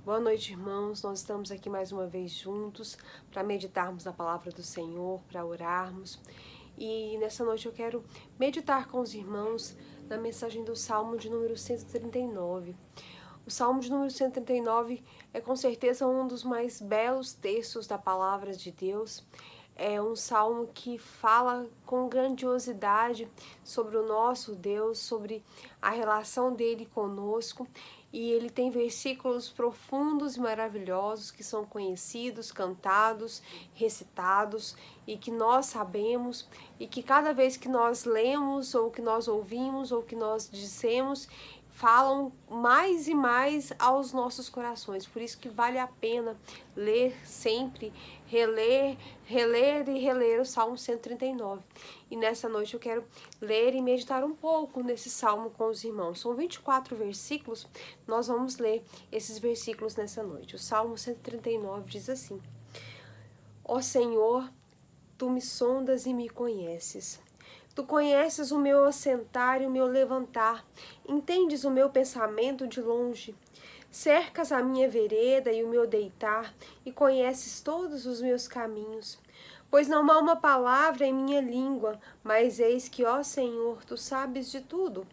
Boa noite, irmãos. Nós estamos aqui mais uma vez juntos para meditarmos na palavra do Senhor, para orarmos. E nessa noite eu quero meditar com os irmãos na mensagem do Salmo de número 139. O Salmo de número 139 é com certeza um dos mais belos textos da palavra de Deus. É um salmo que fala com grandiosidade sobre o nosso Deus, sobre a relação dele conosco. E ele tem versículos profundos e maravilhosos que são conhecidos, cantados, recitados e que nós sabemos e que cada vez que nós lemos ou que nós ouvimos ou que nós dissemos, falam mais e mais aos nossos corações. Por isso que vale a pena ler sempre, reler e reler o Salmo 139. E nessa noite eu quero ler e meditar um pouco nesse salmo com os irmãos. São 24 versículos, nós vamos ler esses versículos nessa noite. O Salmo 139 diz assim: Ó Senhor, Tu me sondas e me conheces. Tu conheces o meu assentar e o meu levantar, entendes o meu pensamento de longe. Cercas a minha vereda e o meu deitar, e conheces todos os meus caminhos. Pois não há uma palavra em minha língua, mas eis que, ó Senhor, Tu sabes de tudo.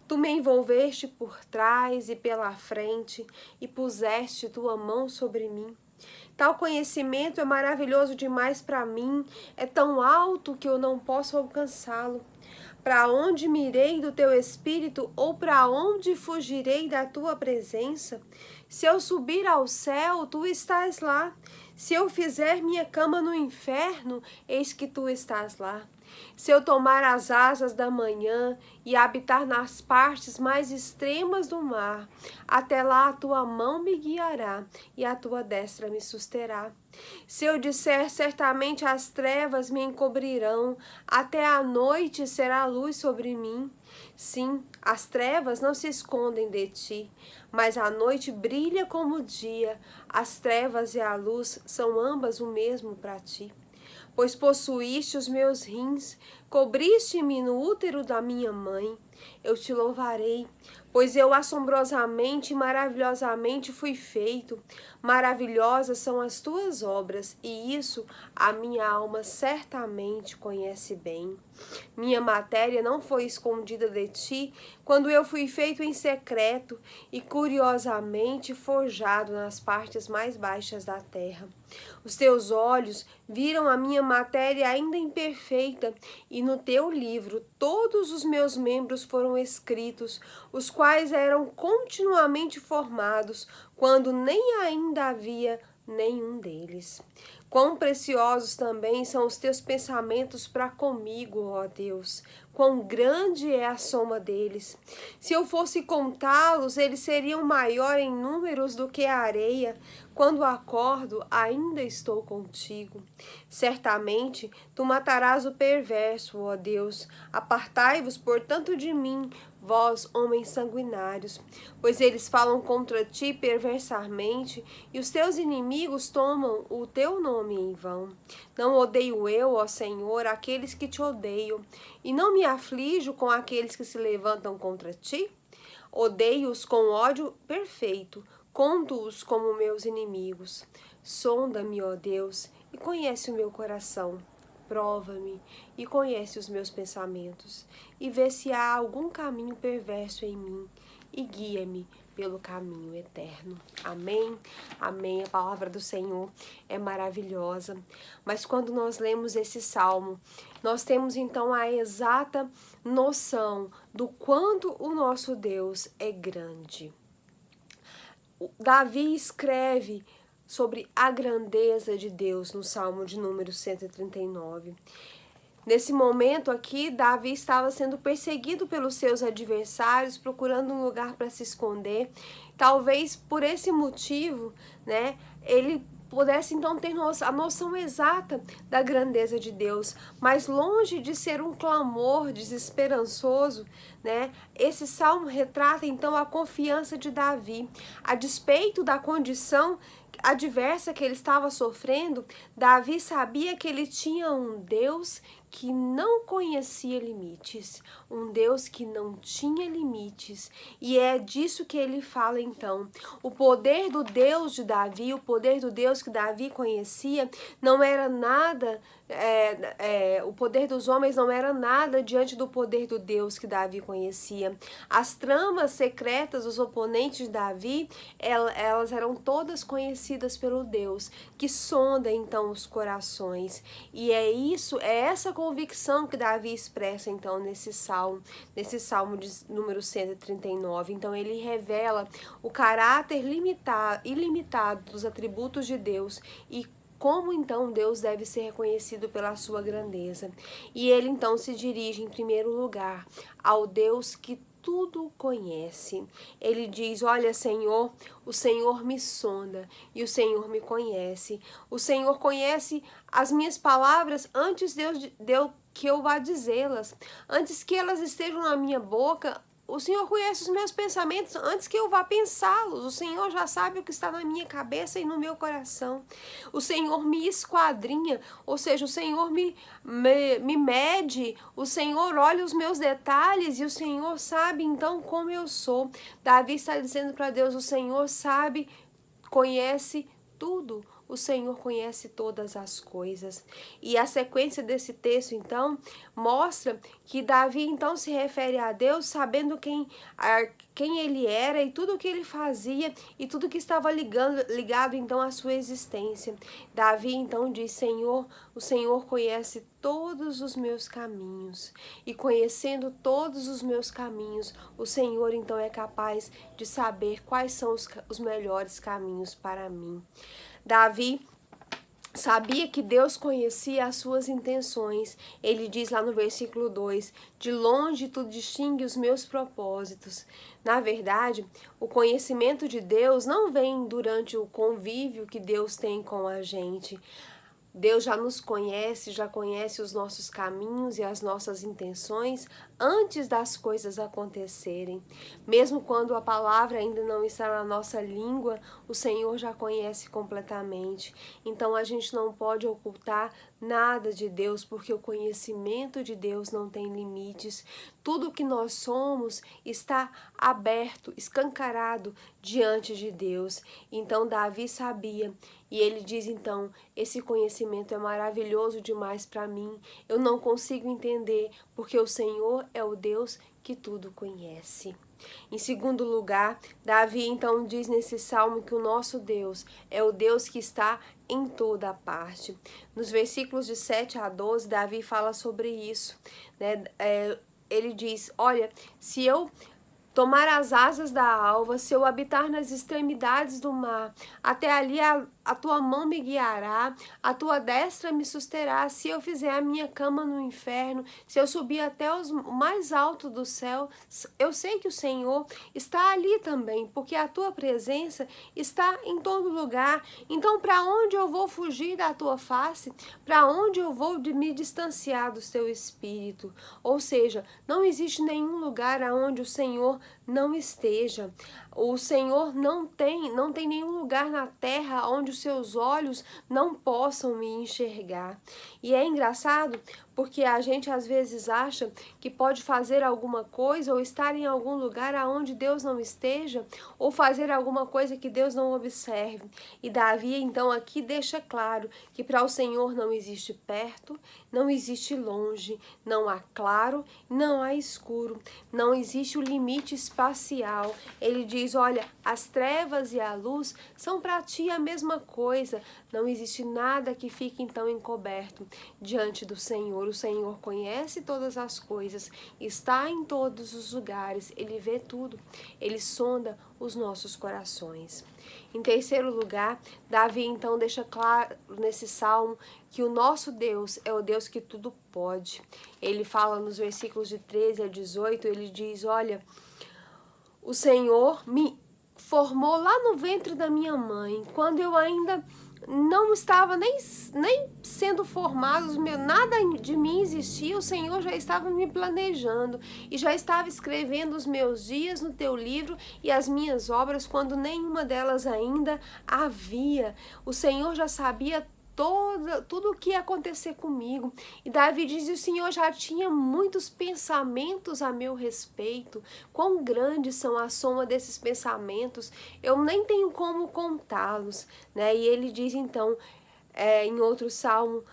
Tu me envolveste por trás e pela frente, e puseste Tua mão sobre mim. Tal conhecimento é maravilhoso demais para mim, é tão alto que eu não posso alcançá-lo. Para onde mirei do teu espírito, ou para onde fugirei da tua presença? Se eu subir ao céu, tu estás lá. Se eu fizer minha cama no inferno, eis que tu estás lá. Se eu tomar as asas da manhã e habitar nas partes mais extremas do mar, até lá a tua mão me guiará e a tua destra me susterá. Se eu disser certamente as trevas me encobrirão, até a noite será luz sobre mim. Sim, as trevas não se escondem de ti, mas a noite brilha como o dia, as trevas e a luz são ambas o mesmo para ti. Pois possuíste os meus rins, cobriste-me no útero da minha mãe. Eu te louvarei, pois eu assombrosamente e maravilhosamente fui feito. Maravilhosas são as tuas obras, e isso a minha alma certamente conhece bem. Minha matéria não foi escondida de ti, quando eu fui feito em secreto e curiosamente forjado nas partes mais baixas da terra. Os teus olhos viram a minha matéria ainda imperfeita, e no teu livro todos os meus membros foram escritos, os quais eram continuamente formados, quando nem ainda havia nenhum deles. Quão preciosos também são os teus pensamentos para comigo, ó Deus! Quão grande é a soma deles! Se eu fosse contá-los, eles seriam maior em números do que a areia. Quando acordo, ainda estou contigo. Certamente, tu matarás o perverso, ó Deus. Apartai-vos, portanto, de mim, vós, homens sanguinários, pois eles falam contra ti perversamente, e os teus inimigos tomam o teu nome em vão. Não odeio eu, ó Senhor, aqueles que te odeiam, e não me aflijo com aqueles que se levantam contra ti? Odeio-os com ódio perfeito, conto-os como meus inimigos. Sonda-me, ó Deus, e conhece o meu coração. Prova-me e conhece os meus pensamentos, e vê se há algum caminho perverso em mim, e guia-me pelo caminho eterno. Amém? Amém. A palavra do Senhor é maravilhosa. Mas quando nós lemos esse salmo, nós temos então a exata noção do quanto o nosso Deus é grande. Davi escreve sobre a grandeza de Deus no Salmo de número 139. Nesse momento aqui, Davi estava sendo perseguido pelos seus adversários, procurando um lugar para se esconder. Talvez por esse motivo, né, ele pudesse então ter a noção exata da grandeza de Deus, mas longe de ser um clamor desesperançoso, né? Esse salmo retrata então a confiança de Davi, a despeito da condição adversa que ele estava sofrendo, Davi sabia que ele tinha um Deus que não conhecia limites, um Deus que não tinha limites, e é disso que ele fala então. O poder do Deus de Davi, o poder do Deus que Davi conhecia, não era nada, o poder dos homens não era nada diante do poder do Deus que Davi conhecia. As tramas secretas dos oponentes de Davi, elas eram todas conhecidas pelo Deus, que sonda então os corações, e é essa convicção que Davi expressa então nesse salmo de número 139. Então ele revela o caráter ilimitado dos atributos de Deus e como então Deus deve ser reconhecido pela sua grandeza. E ele então se dirige em primeiro lugar ao Deus que tudo conhece. Ele diz: olha, Senhor, o Senhor me sonda e o Senhor me conhece. O Senhor conhece as minhas palavras antes de que eu vá dizê-las, antes que elas estejam na minha boca. O Senhor conhece os meus pensamentos antes que eu vá pensá-los. O Senhor já sabe o que está na minha cabeça e no meu coração. O Senhor me esquadrinha, ou seja, o Senhor me mede, o Senhor olha os meus detalhes e o Senhor sabe então como eu sou. Davi está dizendo para Deus: o Senhor sabe, conhece tudo. O Senhor conhece todas as coisas. E a sequência desse texto, então, mostra que Davi, então, se refere a Deus sabendo quem ele era e tudo o que ele fazia e tudo que estava ligado, então, à sua existência. Davi, então, diz: Senhor, o Senhor conhece todos os meus caminhos. E conhecendo todos os meus caminhos, o Senhor, então, é capaz de saber quais são os melhores caminhos para mim. Davi sabia que Deus conhecia as suas intenções. Ele diz lá no versículo 2: de longe tu distingue os meus propósitos. Na verdade, o conhecimento de Deus não vem durante o convívio que Deus tem com a gente. Deus já nos conhece, já conhece os nossos caminhos e as nossas intenções antes das coisas acontecerem. Mesmo quando a palavra ainda não está na nossa língua, o Senhor já conhece completamente. Então a gente não pode ocultar nada de Deus, porque o conhecimento de Deus não tem limites. Tudo que nós somos está aberto, escancarado diante de Deus. Então Davi sabia, e ele diz então: esse conhecimento é maravilhoso demais para mim. Eu não consigo entender, porque o Senhor é o Deus que tudo conhece. Em segundo lugar, Davi então diz nesse salmo que o nosso Deus é o Deus que está em toda a parte. Nos versículos de 7 a 12, Davi fala sobre isso, né? Ele diz: olha, se eu tomar as asas da alva, se eu habitar nas extremidades do mar, até ali a tua mão me guiará, a tua destra me susterá. Se eu fizer a minha cama no inferno, se eu subir até o mais alto do céu, eu sei que o Senhor está ali também, porque a tua presença está em todo lugar. Então, para onde eu vou fugir da tua face? Para onde eu vou me distanciar do teu espírito? Ou seja, não existe nenhum lugar aonde o Senhor não esteja. O Senhor não tem nenhum lugar na terra onde os seus olhos não possam me enxergar. E é engraçado porque a gente às vezes acha que pode fazer alguma coisa ou estar em algum lugar aonde Deus não esteja, ou fazer alguma coisa que Deus não observe. E Davi então aqui deixa claro que para o Senhor não existe perto, não existe longe, não há claro, não há escuro, não existe o limite espacial. Ele diz: olha, as trevas e a luz são para ti a mesma coisa. Não existe nada que fique então encoberto diante do Senhor. O Senhor conhece todas as coisas, está em todos os lugares, Ele vê tudo, Ele sonda os nossos corações. Em terceiro lugar, Davi então deixa claro nesse salmo que o nosso Deus é o Deus que tudo pode. Ele fala nos versículos de 13 a 18, ele diz: olha, o Senhor me formou lá no ventre da minha mãe, quando eu ainda não estava nem sendo formado, nada de mim existia, o Senhor já estava me planejando e já estava escrevendo os meus dias no teu livro e as minhas obras quando nenhuma delas ainda havia. O Senhor já sabia tudo o que ia acontecer comigo. E Davi diz: o Senhor já tinha muitos pensamentos a meu respeito. Quão grandes são a soma desses pensamentos, eu nem tenho como contá-los, né? E ele diz então, em outro salmo,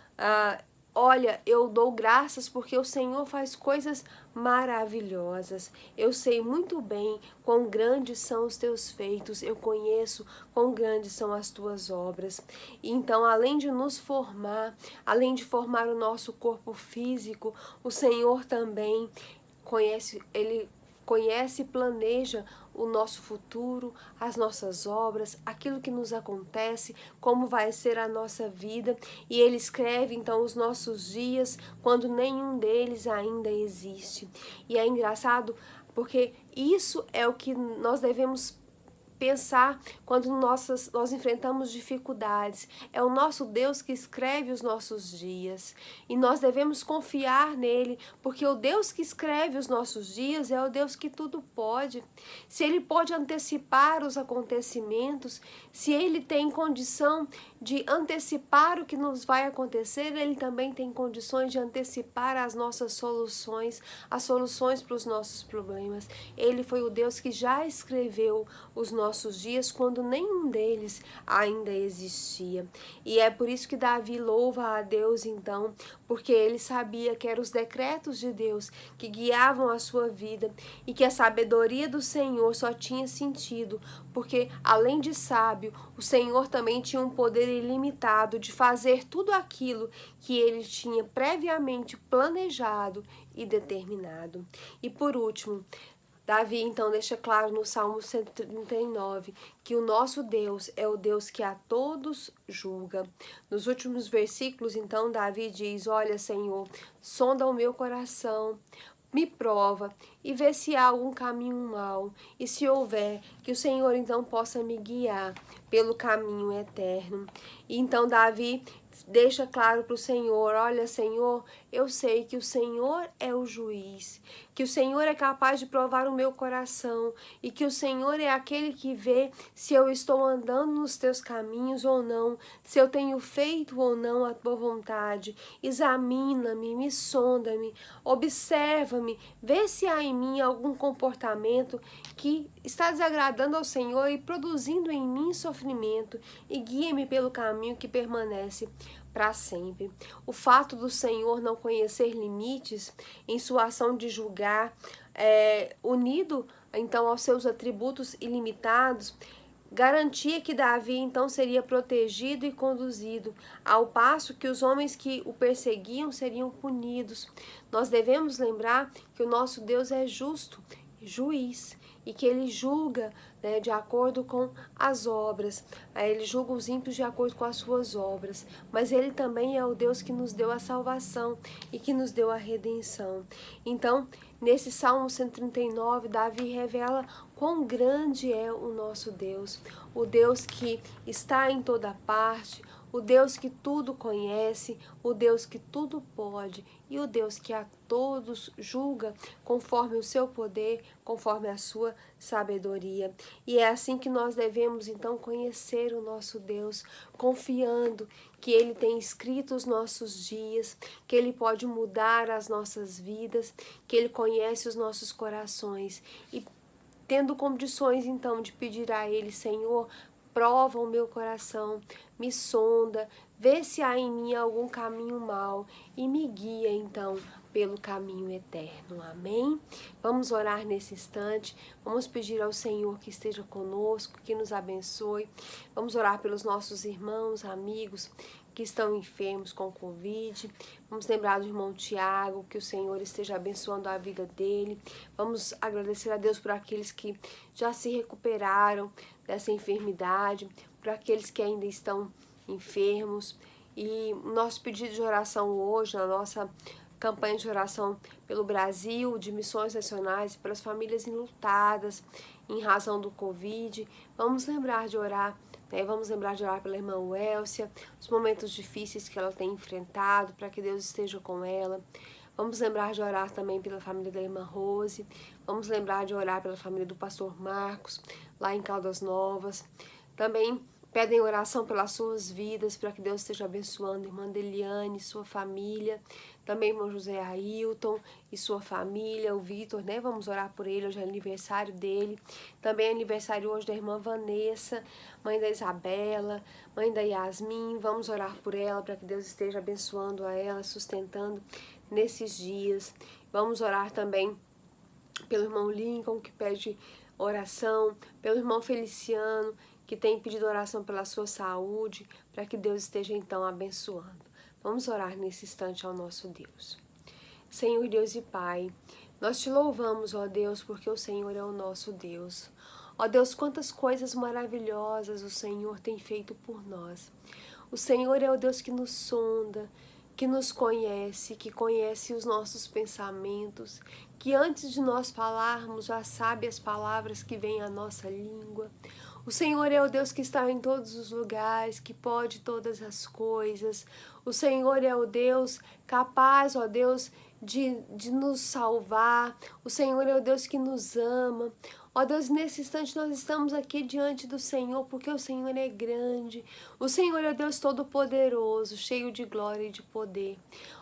olha, eu dou graças porque o Senhor faz coisas maravilhosas. Eu sei muito bem quão grandes são os teus feitos, eu conheço quão grandes são as tuas obras. E então, além de nos formar, além de formar o nosso corpo físico, o Senhor também Ele conhece e planeja o nosso futuro, as nossas obras, aquilo que nos acontece, como vai ser a nossa vida, e Ele escreve então os nossos dias quando nenhum deles ainda existe. E é engraçado porque isso é o que nós devemos pensar quando nós enfrentamos dificuldades. É o nosso Deus que escreve os nossos dias e nós devemos confiar nele, porque o Deus que escreve os nossos dias é o Deus que tudo pode. Se ele pode antecipar os acontecimentos, se ele tem condição de antecipar o que nos vai acontecer, ele também tem condições de antecipar as nossas soluções, as soluções para os nossos problemas. Ele foi o Deus que já escreveu os nossos dias quando nenhum deles ainda existia. E é por isso que Davi louva a Deus então, porque ele sabia que eram os decretos de Deus que guiavam a sua vida e que a sabedoria do Senhor só tinha sentido porque, além de sábio, o Senhor também tinha um poder ilimitado de fazer tudo aquilo que ele tinha previamente planejado e determinado. E por último, Davi então deixa claro no Salmo 139 que o nosso Deus é o Deus que a todos julga. Nos últimos versículos, então, Davi diz: olha, Senhor, sonda o meu coração, me prova e vê se há algum caminho mau, e se houver, que o Senhor então possa me guiar pelo caminho eterno. E então Davi deixa claro para o Senhor: olha, Senhor, eu sei que o Senhor é o juiz, que o Senhor é capaz de provar o meu coração e que o Senhor é aquele que vê se eu estou andando nos teus caminhos ou não, se eu tenho feito ou não a tua vontade. Examina-me, me sonda-me, observa-me, vê se há em mim algum comportamento que está desagradando ao Senhor e produzindo em mim sofrimento, e guia-me pelo caminho que permanece para sempre. O fato do Senhor não conhecer limites em sua ação de julgar, unido então aos seus atributos ilimitados, garantia que Davi então seria protegido e conduzido, ao passo que os homens que o perseguiam seriam punidos. Nós devemos lembrar que o nosso Deus é justo, juiz, e que ele julga, né, de acordo com as obras. Ele julga os ímpios de acordo com as suas obras, mas ele também é o Deus que nos deu a salvação e que nos deu a redenção. Então, nesse Salmo 139, Davi revela quão grande é o nosso Deus, o Deus que está em toda parte, o Deus que tudo conhece, o Deus que tudo pode e o Deus que a todos julga conforme o seu poder, conforme a sua sabedoria. E é assim que nós devemos então conhecer o nosso Deus, confiando que Ele tem escrito os nossos dias, que Ele pode mudar as nossas vidas, que Ele conhece os nossos corações e tendo condições então de pedir a Ele: Senhor, prova o meu coração, me sonda, vê se há em mim algum caminho mau e me guia então pelo caminho eterno. Amém? Vamos orar nesse instante, vamos pedir ao Senhor que esteja conosco, que nos abençoe. Vamos orar pelos nossos irmãos, amigos que estão enfermos com Covid. Vamos lembrar do irmão Tiago, que o Senhor esteja abençoando a vida dele. Vamos agradecer a Deus por aqueles que já se recuperaram dessa enfermidade, por aqueles que ainda estão enfermos. E nosso pedido de oração hoje, na nossa campanha de oração pelo Brasil, de missões nacionais, pelas famílias enlutadas em razão do Covid. Vamos lembrar de orar né? Vamos lembrar de orar pela irmã Wélcia, os momentos difíceis que ela tem enfrentado, para que Deus esteja com ela. Vamos lembrar de orar também pela família da irmã Rose. Vamos lembrar de orar pela família do pastor Marcos, lá em Caldas Novas. Também pedem oração pelas suas vidas, para que Deus esteja abençoando a irmã Deliane e sua família. Também o irmão José Ailton e sua família, o Vitor, né? Vamos orar por ele, hoje é aniversário dele. Também é aniversário hoje da irmã Vanessa, mãe da Isabela, mãe da Yasmin. Vamos orar por ela, para que Deus esteja abençoando a ela, sustentando nesses dias. Vamos orar também pelo irmão Lincoln, que pede oração, pelo irmão Feliciano, que tem pedido oração pela sua saúde, para que Deus esteja então abençoando. Vamos orar nesse instante ao nosso Deus. Senhor Deus e Pai, nós te louvamos, ó Deus, porque o Senhor é o nosso Deus. Ó Deus, quantas coisas maravilhosas o Senhor tem feito por nós. O Senhor é o Deus que nos sonda, que nos conhece, que conhece os nossos pensamentos, que antes de nós falarmos já sabe as palavras que vêm à nossa língua. O Senhor é o Deus que está em todos os lugares, que pode todas as coisas. O Senhor é o Deus capaz, ó Deus, de nos salvar. O Senhor é o Deus que nos ama. Ó Deus, nesse instante nós estamos aqui diante do Senhor, porque o Senhor é grande. O Senhor é o Deus todo-poderoso, cheio de glória e de poder.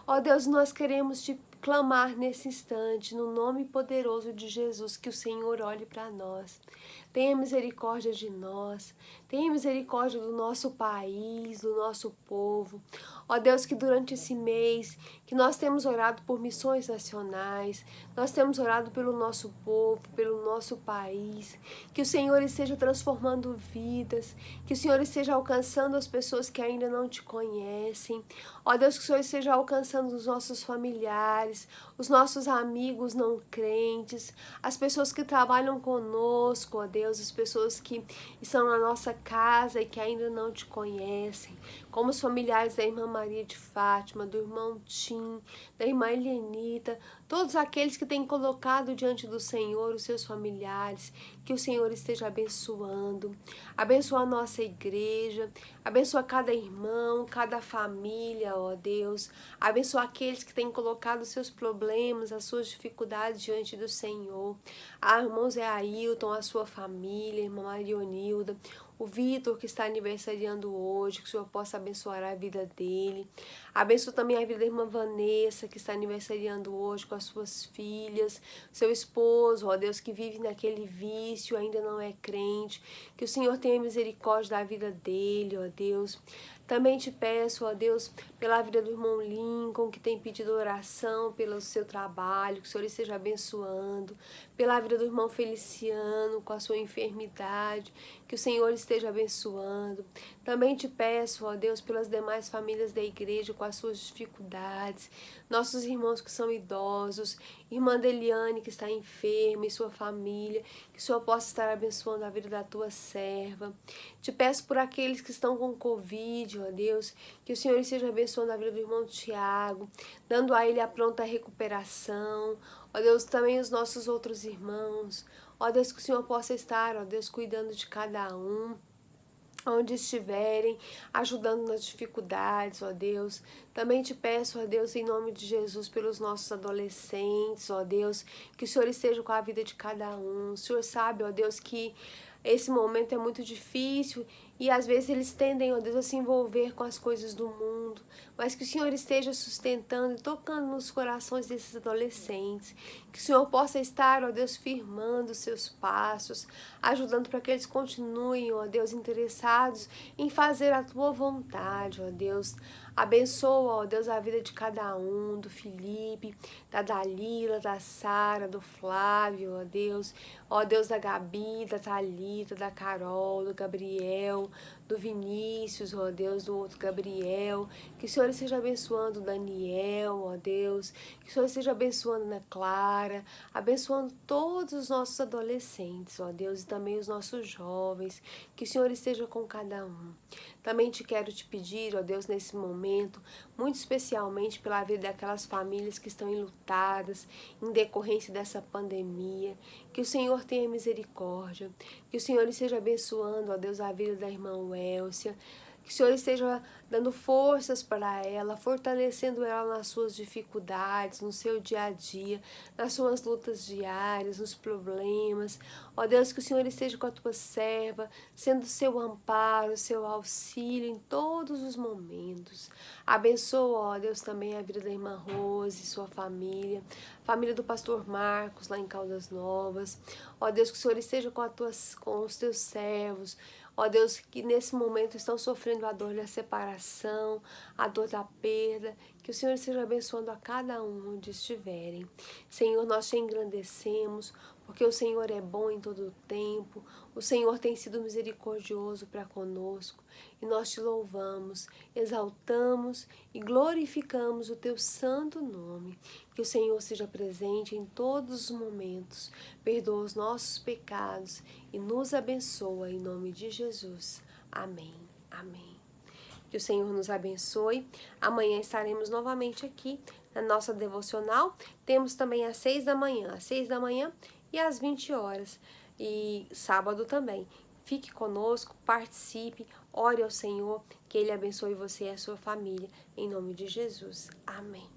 Ó Deus, nós queremos te clamar nesse instante, no nome poderoso de Jesus, que o Senhor olhe para nós. Tenha misericórdia de nós, tenha misericórdia do nosso país, do nosso povo. Ó Deus, que durante esse mês, que nós temos orado por missões nacionais, nós temos orado pelo nosso povo, pelo nosso país, que o Senhor esteja transformando vidas, que o Senhor esteja alcançando as pessoas que ainda não te conhecem. Ó Deus, que o Senhor esteja alcançando os nossos familiares, os nossos amigos não crentes, as pessoas que trabalham conosco, ó Deus, as pessoas que estão na nossa casa e que ainda não te conhecem, como os familiares da irmã Maria de Fátima, do irmão Tim, da irmã Elianita, todos aqueles que têm colocado diante do Senhor os seus familiares, que o Senhor esteja abençoando, abençoa a nossa igreja, abençoa cada irmão, cada família, ó Deus, abençoa aqueles que têm colocado os seus problemas, as suas dificuldades diante do Senhor, irmão Zé Ailton, a sua família, irmã Marionilda, o Vitor, que está aniversariando hoje, que o Senhor possa abençoar a vida dele. Abençoa também a vida da irmã Vanessa, que está aniversariando hoje com as suas filhas, seu esposo, ó Deus, que vive naquele vício, ainda não é crente. Que o Senhor tenha misericórdia da vida dele, ó Deus. Também te peço, ó Deus, pela vida do irmão Lincoln, que tem pedido oração pelo seu trabalho, que o Senhor esteja abençoando, pela vida do irmão Feliciano, com a sua enfermidade, que o Senhor esteja abençoando. Também te peço, ó Deus, pelas demais famílias da igreja, com as suas dificuldades, nossos irmãos que são idosos, irmã Deliane, que está enferma, e sua família, que o Senhor possa estar abençoando a vida da tua serva. Te peço por aqueles que estão com Covid, ó Deus, que o Senhor esteja abençoando a vida do irmão Tiago, dando a ele a pronta recuperação. Ó Deus, também os nossos outros irmãos. Ó Deus, que o Senhor possa estar, ó Deus, cuidando de cada um, onde estiverem, ajudando nas dificuldades, ó Deus. Também te peço, ó Deus, em nome de Jesus, pelos nossos adolescentes, ó Deus, que o Senhor esteja com a vida de cada um. O Senhor sabe, ó Deus, que esse momento é muito difícil e às vezes eles tendem, ó Deus, a se envolver com as coisas do mundo, mas que o Senhor esteja sustentando e tocando nos corações desses adolescentes, que o Senhor possa estar, ó Deus, firmando os seus passos, ajudando para que eles continuem, ó Deus, interessados em fazer a tua vontade, ó Deus. Abençoa, ó Deus, a vida de cada um, do Felipe, da Dalila, da Sara, do Flávio, ó Deus, da Gabi, da Thalita, da Carol, do Gabriel, do Vinícius, ó Deus, do outro Gabriel, Que o Senhor esteja abençoando o Daniel, ó Deus. Que o Senhor esteja abençoando Ana Clara, abençoando todos os nossos adolescentes, ó Deus, e também os nossos jovens. Que o Senhor esteja com cada um. Também quero te pedir, ó Deus, nesse momento, muito especialmente pela vida daquelas famílias que estão enlutadas em decorrência dessa pandemia. Que o Senhor tenha misericórdia. Que o Senhor esteja abençoando, ó Deus, a vida da irmã Wélcia. Que o Senhor esteja dando forças para ela, fortalecendo ela nas suas dificuldades, no seu dia a dia, nas suas lutas diárias, nos problemas. Ó Deus, que o Senhor esteja com a tua serva, sendo seu amparo, seu auxílio em todos os momentos. Abençoa, ó Deus, também a vida da irmã Rose, sua família, família do pastor Marcos, lá em Caldas Novas. Ó Deus, que o Senhor esteja com os teus servos. Ó Deus, que nesse momento estão sofrendo a dor da separação, a dor da perda, que o Senhor esteja abençoando a cada um onde estiverem. Senhor, nós te engrandecemos, porque o Senhor é bom em todo o tempo, o Senhor tem sido misericordioso para conosco, e nós te louvamos, exaltamos e glorificamos o teu santo nome. Que o Senhor seja presente em todos os momentos, perdoa os nossos pecados e nos abençoa em nome de Jesus. Amém. Amém. Que o Senhor nos abençoe. Amanhã estaremos novamente aqui na nossa devocional. Temos também às 6 da manhã, e às 20 horas. E sábado também. Fique conosco, participe, ore ao Senhor, que Ele abençoe você e a sua família. Em nome de Jesus. Amém.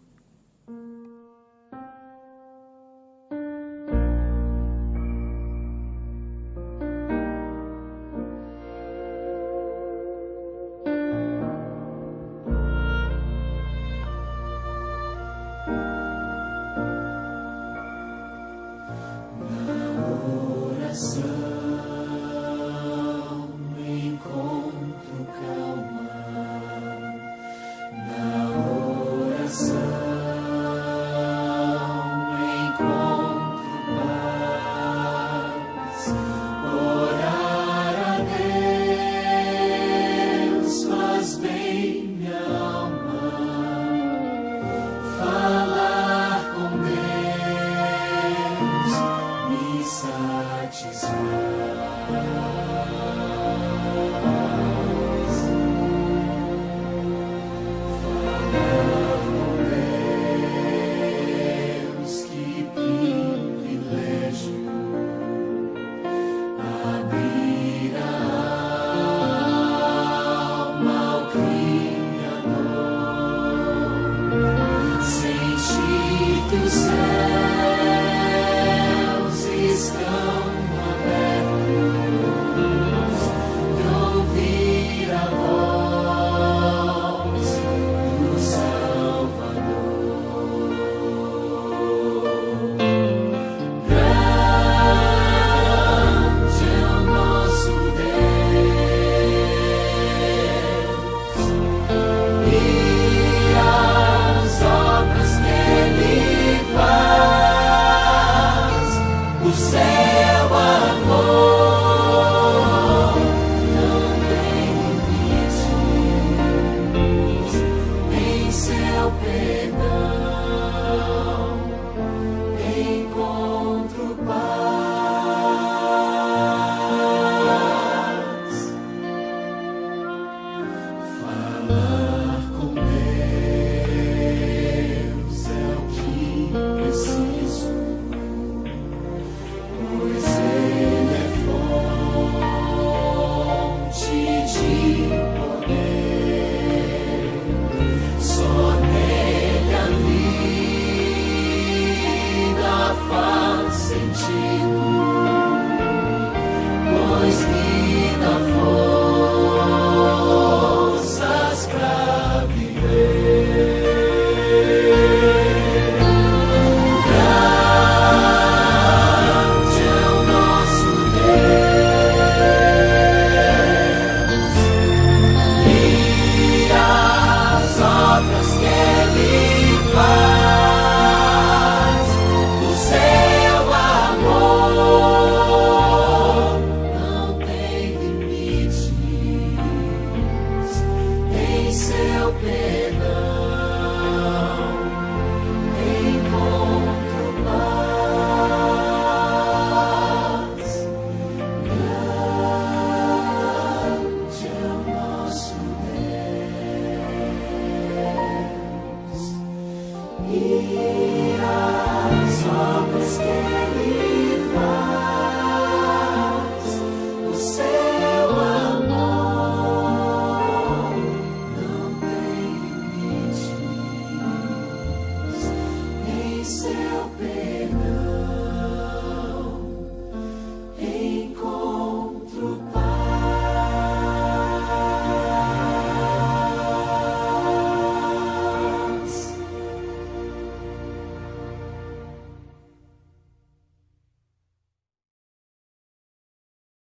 Pois me dá forças pra seu perdão.